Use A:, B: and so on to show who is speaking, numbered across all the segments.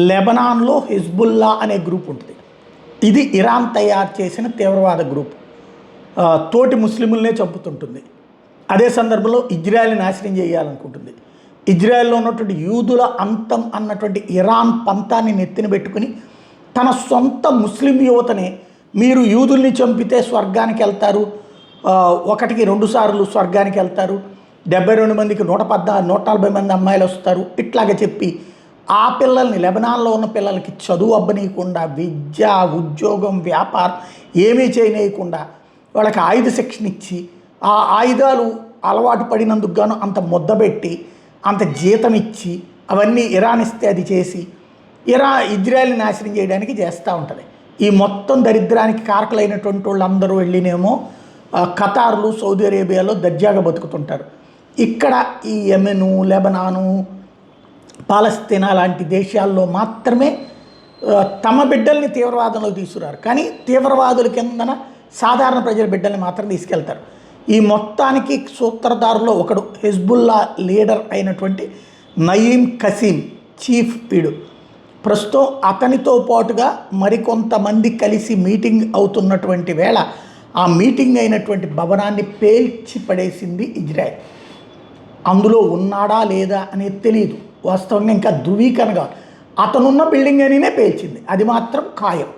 A: లెబనాన్లో Hezbollah అనే group ఉంటుంది. ఇది ఇరాన్ తయారు చేసిన తీవ్రవాద గ్రూప్. తోటి ముస్లింలనే చంపుతుంటుంది. అదే సందర్భంలో ఇజ్రాయెల్ని నాశనం చేయాలనుకుంటుంది. ఇజ్రాయెల్లో ఉన్నటువంటి యూదుల అంతం అన్నటువంటి ఇరాన్ పంతాన్ని నెత్తిన పెట్టుకుని తన సొంత ముస్లిం యువతని మీరు యూదుల్ని చంపితే స్వర్గానికి వెళ్తారు, 1కి 2 సార్లు స్వర్గానికి వెళ్తారు, 72 మందికి 140 మంది అమ్మాయిలు వస్తారు, ఇట్లాగ చెప్పి ఆ పిల్లల్ని, లెబనాన్లో ఉన్న పిల్లలకి చదువు అబ్బనీయకుండా, విద్య, ఉద్యోగం, వ్యాపారం ఏమీ చేయనీయకుండా వాళ్ళకి ఆయుధ శిక్షణ ఇచ్చి ఆ ఆయుధాలు అలవాటు పడినందుకు గాను అంత ముద్దబెట్టి అంత జీతం ఇచ్చి అవన్నీ ఇరాన్ ఇస్తే అది చేసి ఇజ్రాయెల్ని నాశనం చేయడానికి చేస్తూ ఉంటుంది. ఈ మొత్తం దరిద్రానికి కారకులైనటువంటి వాళ్ళందరూ వెళ్ళినేమో ఖతార్లు, సౌదీ అరేబియాలో దర్జాగా బతుకుతుంటారు. ఇక్కడ ఈ యెమెను, లెబనాను, పాలస్తీనా లాంటి దేశాల్లో మాత్రమే తమ బిడ్డల్ని తీవ్రవాదంలో తీసుకురారు. కానీ తీవ్రవాదుల కిందన సాధారణ ప్రజల బిడ్డల్ని మాత్రం తీసుకెళ్తారు. ఈ మొత్తానికి సూత్రధారులో ఒకడు హిజ్బుల్లా లీడర్ అయినటువంటి నయీం కసీం చీఫ్ వీడు. ప్రస్తుతం అతనితో పాటుగా మరికొంతమంది కలిసి మీటింగ్ అవుతున్నటువంటి వేళ ఆ మీటింగ్ అయినటువంటి భవనాన్ని పేల్చి పడేసింది ఇజ్రాయెల్. అందులో ఉన్నాడా లేదా అనేది తెలియదు. వాస్తవంగా ఇంకా ధృవీకరణగా అతనున్న బిల్డింగ్ అనినే పేల్చింది, అది మాత్రం ఖాయం.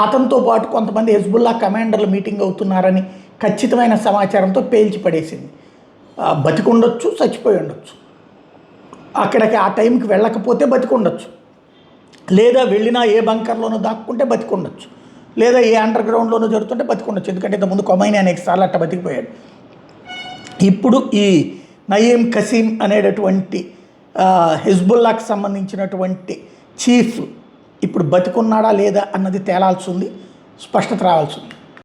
A: అతనితో పాటు కొంతమంది హిజ్బుల్లా కమాండర్లు మీటింగ్ అవుతున్నారని ఖచ్చితమైన సమాచారంతో పేల్చి పడేసింది. బతికుండొచ్చు, చచ్చిపోయి ఉండొచ్చు. అక్కడికి ఆ టైంకి వెళ్ళకపోతే బతికుండొచ్చు, లేదా వెళ్ళినా ఏ బంకర్లోనో దాక్కుంటే బతికుండొచ్చు, లేదా ఏ అండర్ గ్రౌండ్లోనో జరుగుతుంటే బతికుండొచ్చు. ఎందుకంటే ఇంతకుముందు కొమైని అనేక సార్లు అట్ట బతికిపోయాడు. ఇప్పుడు ఈ నయీం కసీం అనేటటువంటి హిజ్బుల్లాకి సంబంధించినటువంటి చీఫ్ ఇప్పుడు బతికున్నాడా లేదా అన్నది తేలాల్సి ఉంది, స్పష్టత రావాల్సి ఉంది.